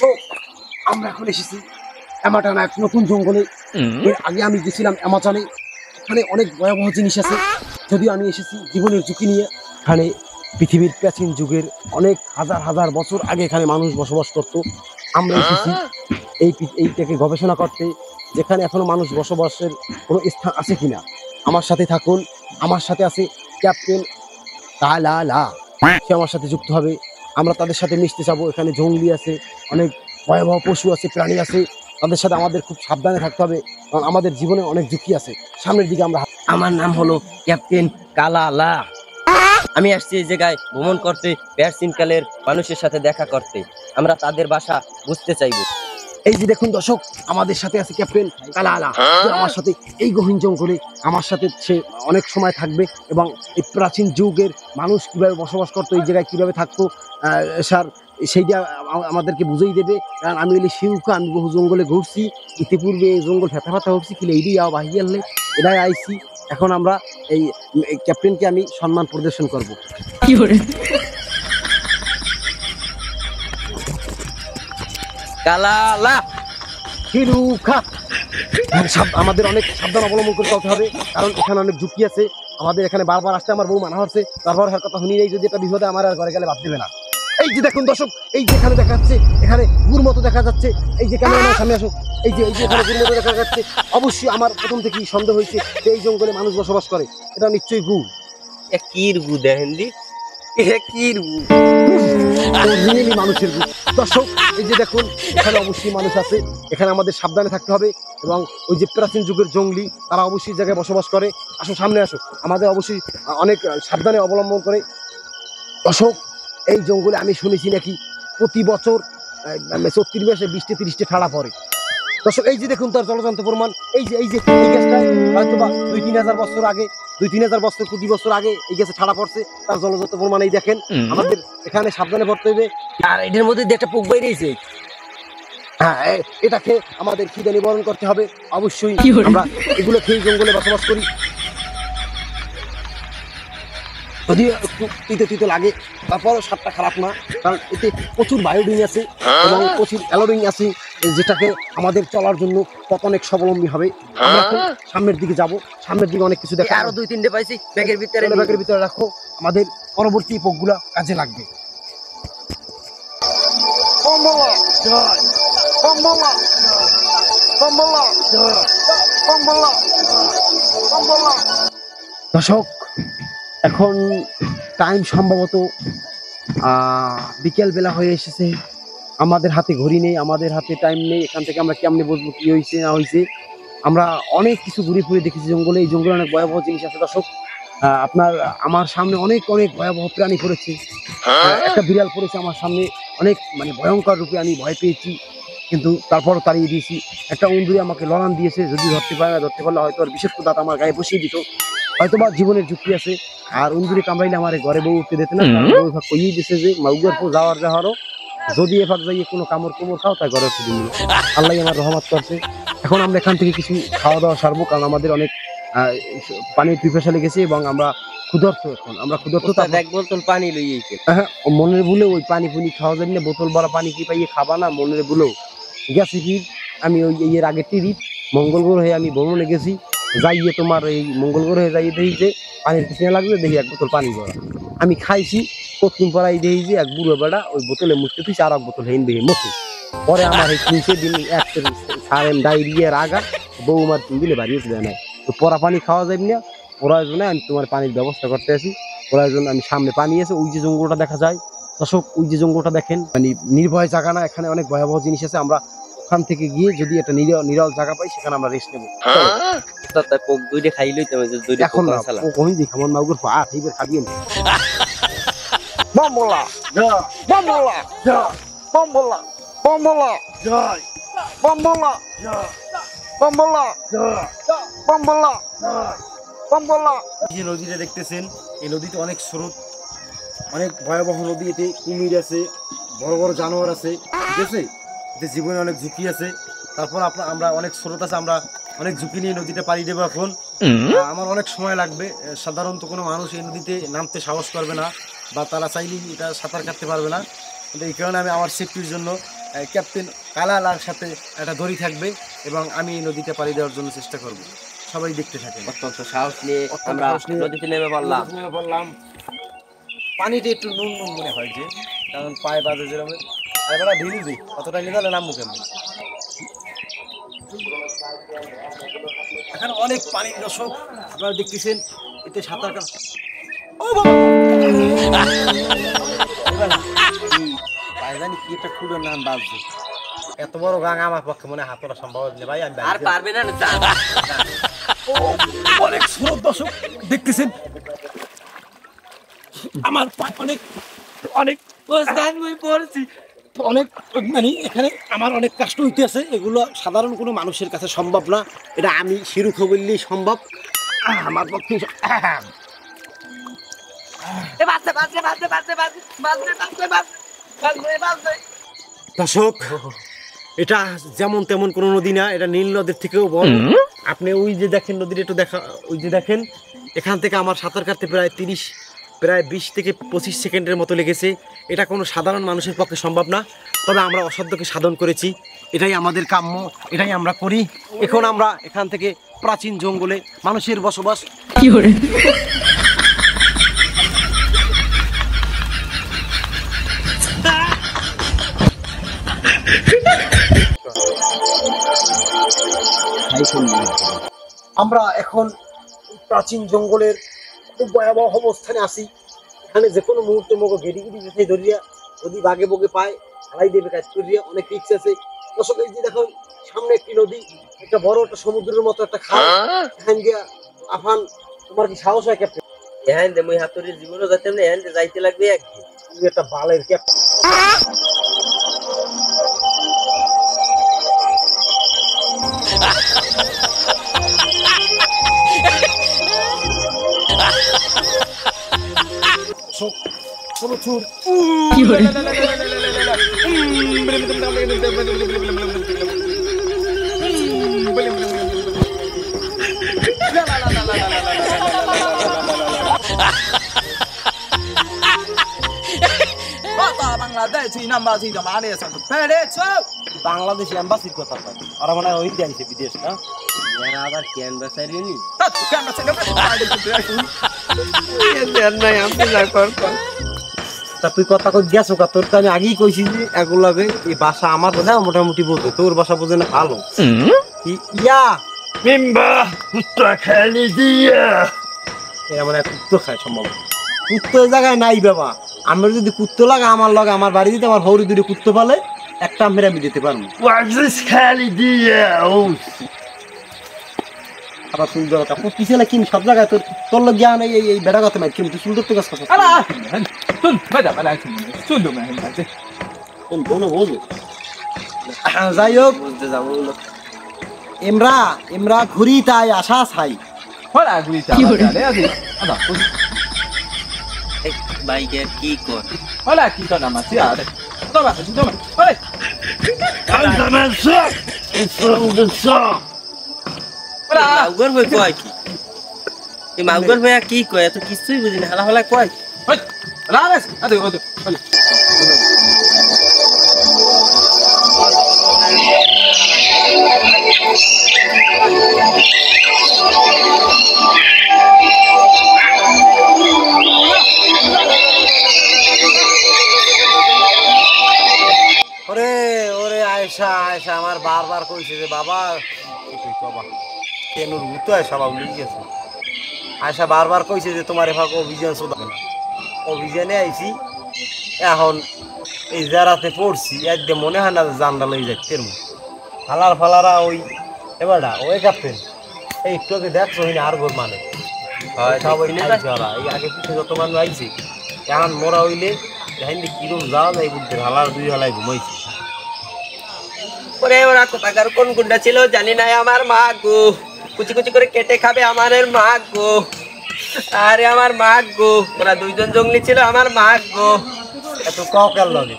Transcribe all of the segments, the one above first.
দর্শক, আমরা এখন এসেছি অ্যামাটানা এক নতুন জঙ্গলে। এর আগে আমি গেছিলাম অ্যামাজনে, এখানে অনেক ভয়াবহ জিনিস আছে। যদিও আমি এসেছি জীবনের ঝুঁকি নিয়ে। এখানে পৃথিবীর প্রাচীন যুগের অনেক হাজার হাজার বছর আগে এখানে মানুষ বসবাস করত। আমরা এসেছি এইটাকে গবেষণা করতে, যেখানে এখনো মানুষ বসবাসের কোনো স্থান আছে কিনা। আমার সাথে থাকুন, আমার সাথে আছে ক্যাপ্টেন কালালা, সে আমার সাথে যুক্ত হবে। আমরা তাদের সাথে মিশতে যাবো। এখানে জঙ্গলি আছে, অনেক ভয়াবহ পশু আছে, প্রাণী আছে। তাদের সাথে আমাদের খুব সাবধানে থাকতে হবে, কারণ আমাদের জীবনে অনেক ঝুঁকি আছে। সামনের দিকে আমরা। আমার নাম হলো ক্যাপ্টেন কালালা। আমি আসছি এই জায়গায় ভ্রমণ করতে, প্রাচীন কালের মানুষের সাথে দেখা করতে। আমরা তাদের ভাষা বুঝতে চাইবো। এই যে দেখুন দর্শক, আমাদের সাথে আছে ক্যাপ্টেন কালালা। আমার সাথে এই গহীন জঙ্গলে আমার সাথে সে অনেক সময় থাকবে, এবং এই প্রাচীন যুগের মানুষ কিভাবে বসবাস করতো, এই জায়গায় কিভাবে থাকতো স্যার, সেইটা আমাদেরকে বুঝেই দেবে। কারণ আমি হলে শিউকা, আমি বহু জঙ্গলে ঘুরছি ইতিপূর্বে। এই জঙ্গল ফেতা ফাতা উঠছি কিলে এইটাই বাহিয়ে আনলে এটাই আইসি। এখন আমরা এই ক্যাপ্টেনকে আমি সম্মান প্রদর্শন করবো। কালালা হিরুখা, আমাদের অনেক সাবধান অবলম্বন করে চলতে হবে, কারণ এখানে অনেক ঝুঁকি আছে। আমাদের এখানে বারবার আসতে আমার বউ মানা হচ্ছে, তারপর হ্যাঁ কথা শুনি নেই, যদি একটা বিপদে আমার আর ঘরে গেলে বাদ দেবে না। এই যে দেখুন দর্শক, এই যে এখানে দেখা যাচ্ছে, এখানে গুর মতো দেখা যাচ্ছে। এই যে ক্যামেরাম্যান সামনে আসুক, এই যে এখানে গুর মতো দেখা যাচ্ছে। অবশ্যই আমার প্রথম থেকেই সন্দেহ হয়েছে যে এই জঙ্গলে মানুষ বসবাস করে, এটা নিশ্চয়ই গু। কির গু দেখেন দি, কির গু মানুষের গু। দর্শক, এই যে দেখুন, এখানে অবশ্যই মানুষ আছে। এখানে আমাদের সাবধানে থাকতে হবে, এবং ওই যে প্রাচীন যুগের জঙ্গলি, তারা অবশ্যই জায়গায় বসবাস করে। আসো সামনে আসো, আমাদের অবশ্যই অনেক সাবধানে অবলম্বন করে। দর্শক, এই জঙ্গলে আমি শুনেছি নাকি প্রতি বছর 34 মাসে 20-30টা ঠাড়া পড়ে। দর্শক, এই যে দেখুন তার জলযন্ত্র প্রমাণ। এই যে এই গ্যাসটা হয়তো বা 2-3 হাজার বছর আগে, 2-3 হাজার বছর, কোটি বছর আগে এই গ্যাসে ঠাড়া পড়ছে, তার জলযন্ত্র প্রমাণ। এই দেখেন, আমাদের এখানে সাবধানে পড়তে হবে। আর এটার মধ্যে একটা পোক বেরিয়েছে। হ্যাঁ, এটাকে আমাদের খিদে নিবারণ করতে হবে। অবশ্যই আমরা এগুলো খেয়ে জঙ্গলে বসবাস করি। যদিও একটু তিতো তিতো লাগে, তারপরও স্বাদটা খারাপ না, কারণ এতে প্রচুর বায়োডিন আছে এবং প্রচুর ক্যালোরিন আছে, যেটাকে আমাদের চলার জন্য কত অনেক স্বাবলম্বী হবে। আমরা এখন সামনের দিকে যাব, সামনের দিকে অনেক কিছু দেখা। আরো 2-3টে পাইছি ব্যাগের ভিতরে। ব্যাগের ভিতরে রাখো, আমাদের পরবর্তী পোকগুলা কাজে লাগবে। দর্শক, এখন টাইম সম্ভবত বিকেল বেলা হয়ে এসেছে। আমাদের হাতে ঘড়ি নেই, আমাদের হাতে টাইম নেই। এখান থেকে আমরা কেমনে বুঝবো কি হয়েছে না হয়েছে। আমরা অনেক কিছু ঘুরে ফুরে দেখেছি জঙ্গলে। এই জঙ্গলে অনেক ভয়াবহ জিনিস আছে দর্শক। আপনার আমার সামনে অনেক অনেক ভয়াবহ প্রাণী পড়েছে। একটা বিড়াল পড়েছে আমার সামনে, অনেক মানে ভয়ঙ্কর রূপে। আমি ভয় পেয়েছি, কিন্তু তারপরও তাড়িয়ে দিয়েছি। একটা উন্দুরি আমাকে লড়ান দিয়েছে, যদি ধরতে পারে না, ধরতে পারলে হয়তো আর বিশেষ দাঁত আমার গায়ে বসিয়ে দিত। হয়তো বা জীবনের ঝুঁকি আছে। আর উন্দুরি কামড়াইলে আমার ঘরে বউ উঠতে দিতে না, বউ কইয়ে দিছে যে মাউগার পর যাওয়ারও যদি এভাগ যাইয়ে কোনো কামড় খাও, তাই ঘরে উঠতে দিল। আল্লাহ আমার রহমত করছে। এখন আমরা এখান থেকে কিছু খাওয়া দাওয়া সারবো, কারণ আমাদের অনেক পানির পিপাসা লেগেছে, এবং আমরা ক্ষুধার্ত। এখন আমরা ক্ষুধার্ত। এক বোতল পানি লইয়েছে। হ্যাঁ, মনের ভুলে ওই পানি খাওয়া যাবে না। বোতল ভরা পানি কি পাইয়ে খাবা না, মনের ভুলেও গেছে কি। আমি ওই এর আগের টিরিপ মঙ্গল গ্রহে আমি ভ্রমণে গেছি, যাইয়ে তোমার এই মঙ্গল গ্রহে যাইয়ে দেখি যে পানির পিছনে লাগবে, দেখি এক বোতল পানি ভরা। আমি খাইছি, প্রথম পরাই দেখি যে এক বুড়ো বেড়া ওই বোতলে মুখতে তুই আর এক বোতল হেন দেখি মুখে। পরে আমার এই 3 দিন এক সারেন ডায়রিয়ার আগা বৌমার 3 দিনে বাড়িয়েছে দেয় নাই। তো পরা পানি খাওয়া যাবে না, প্রয়োজনে আমি তোমার পানির ব্যবস্থা করতে আছি। প্রয়োজন আমি সামনে পানি আছে, ওই যে জঙ্গলটা দেখা যায় দর্শক, ওই যে জঙ্গলটা দেখেন, মানে নির্ভয় জায়গা না, এখানে অনেক ভয়াবহ জিনিস আছে। আমরা ওখান থেকে গিয়ে যদি একটা নিরল জায়গা পাই, সেখানে আমরা রেস্ট নেবো। পোক দুইটা খাইলেই তো এখন না কই দেখি আমার মাউগের পা এইবার খাবিয়ে না। বম্বলা বম্বলা বম্বলা বম্বলা জয় বম্বলা বম্বলা বম্বলা বম্বলা। এই যে নদীটা দেখতেছেন, এই নদীতে অনেক স্রোত, অনেক ভয়াবহ নদী। এতে কুমির আছে, বড় বড় জানোয়ার আছে, ঠিক আছে। এতে জীবনে অনেক ঝুঁকি আছে। তারপর আমরা অনেক স্রোত আছে, আমরা অনেক ঝুঁকি নিয়ে নদীতে পাড়ি দেবো। এখন আমার অনেক সময় লাগবে। সাধারণত কোনো মানুষ এই নদীতে নামতে সাহস করবে না, বা তারা চাইলেই এটা সাঁতার কাটতে পারবে না। কিন্তু এই কারণে আমি আমার সেফটির জন্য ক্যাপ্টেন কালালার সাথে একটা দড়ি থাকবে এবং আমি নদীটা পাড়ি দেওয়ার জন্য চেষ্টা করব। সবাই দেখতে থাকেন। অত্যন্ত সাহস নিয়ে অত্যন্ত আমরা সাহস নিয়ে নদীতে নেমে পড়লাম। নেমে পড়লাম। পানিটা একটু নুন নুন মনে হয় যে, কারণ পায়ে বাজে যেরকম এবার ভিজে কতটা নিয়ে গেলে নামবো কেমন। এখানে অনেক পানির দর্শক আপনারা দেখতেছেন, এতে সাঁতার কাটা ও বাবা! এবার পায়ে জানি কি একটা খুঁড়োর নাম বাজছে। এত বড় গাঙ আমার পক্ষে মনে হয় হাত তোলা সম্ভব হচ্ছে না ভাই। আমি আর পারবে না না অনেক স্রোত দর্শক দেখতেছেন, আমার পা অনেক অনেক পড়ছি। অনেক মানে এখানে আমার অনেক কষ্ট হইতেছে। এগুলো সাধারণ কোনো মানুষের কাছে সম্ভব না, এটা আমি শিরুখ বললেই সম্ভব আমার পক্ষে। দর্শক এটা যেমন তেমন কোনো নদী না, এটা নীল নদীর থেকেও বড়। আপনি ওই যে দেখেন নদীটা একটু দেখা, ওই যে দেখেন এখান থেকে আমার সাঁতার কাটতে প্রায় 20 থেকে 25 সেকেন্ডের মতো লেগেছে। এটা কোনো সাধারণ মানুষের পক্ষে সম্ভব না, তবে আমরা অসাধ্যকে সাধন করেছি, এটাই আমাদের কাম্য, এটাই আমরা করি। এখন আমরা এখান থেকে প্রাচীন জঙ্গলে মানুষের বসবাস আমরা এখন প্রাচীন জঙ্গলের খুব ভয়াবহ অবস্থানে আছি। এখানে যে কোনো মুহূর্তে মগো গেড়ি গেড়ি যেতে ধরিয়া যদি বাগে বগে পায় হারাই দেবে কাজ করিয়া, অনেক রিক্স আছে। দর্শক এই যে দেখো সামনে একটি নদী, একটা বড় একটা সমুদ্রের মতো একটা খাল, এখান দিয়া আফান তোমার কি সাহস হয় ক্যাপ্টেন? এখান থেকে মুই হাতুড়ির জীবনও যাইতে না, এখান থেকে যাইতে লাগবে একদিন। তুমি একটা বালের ক্যাপ্টেন। প্রচুর বাংলাদেশি এম্বাসির কথা কয়। ওরা মনে হয় ওই জানছে বিদেশ না, এরা আবার কেন বেচারিনি তা তুই কথা কই গেছো কা? তোর তো আমি আগেই কইছি যে এগুলাকে এই ভাষা আমার বোঝা মোটামুটি বোঝে, তোর ভাষা বোঝে না ভালো। ইয়া মিম্বা কুত্তা খালি দিয়া এরা মানে কুত্তো খায় সম্ভব। কুত্তো এই জায়গায় নাই বাবা। আমার যদি কুত্তো লাগে আমার লগে আমার বাড়ি দিতে আমার হৌরি দুটো কুত্তো পালে একটা মেরে আমি দিতে পারবো। খালি দিয়া আবার সুন্দর কথা পিছনে কিন সব জায়গায় তোর তোর লোক জ্ঞান এই বেড়া কথা মাই কিন্তু সুন্দর তো গাছ কথা যাই হোক বুঝতে যাবো এমরা ঘুরি তাই আশা ছাই বাইকের কি কর মাউগর হয়ে কয় কি? এই মাউগর হয়ে কি কয়? এত কিছুই বুঝি না, হালা হালা কয়। ওরে ওরে আয়সা আয়সা আমার বারবার কইছে যে বাবা কেন রুতো আয়সা বাবু লিখে গেছে। আয়সা বারবার কইছে যে তোমার এভাবে অভিযান শোধাবে না। অভিযানে আইছি এখন এই জারাতে পড়ছি একদম মনে হয় না জানডা লই যাচ্ছে ফালার ফালারা ওই এবারটা ওই ক্যাপ্টেন এই একটু আগে দেখছো না আর গোর মানে এই আগে পিছিয়ে যত মানুষ আইছে এখন মোরা হইলে হিন্দি কিরম যাওয়া যায় বুঝতে হালার দুই হালাই ঘুমাইছি। ওরে ওরা কোথাকার কোন গুন্ডা ছিল জানি না, আমার মা গো কুচি কুচি করে কেটে খাবে আমার মা গো। আরে আমার মা গো, ওরা দুইজন জঙ্গলি ছিল আমার মা গো। এত কাল লাগে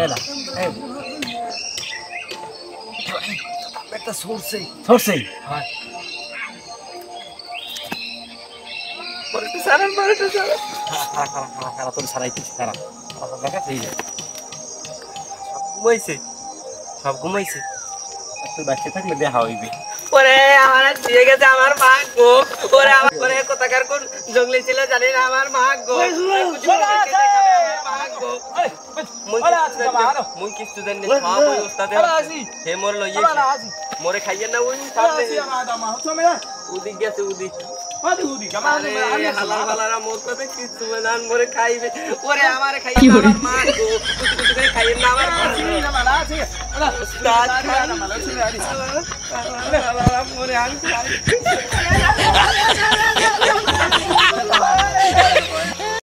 এলা একটা সরছে সরছে হয় পরেটা সারা পরেটা সারা খারাপ তোর সারাইতেছি খারাপ দেখা সেই যায় ঘুমাইছে সব ঘুমাইছে তুই বাচ্চা থাকলে দেখা হইবে ওরে আমার আর দিয়ে গেছে আমার মা গো ওরে আমার ওরে কোথাকার কোন জঙ্গলি ছিল জানি না আমার মা গো মুই কিছু জানি না সব ওই ওস্তাদে হে মোর লইয়ে মোরে খাইয়ে না ওই উদিক গেছে উদিক হালার হালারা মোর কথা কিছু না মোরে খাইবে ওরে আমারে খাইয়ে না আমার মা গো কুচি কুচি করে খাইয়ে না আমার উস্তাদ মোরে আমি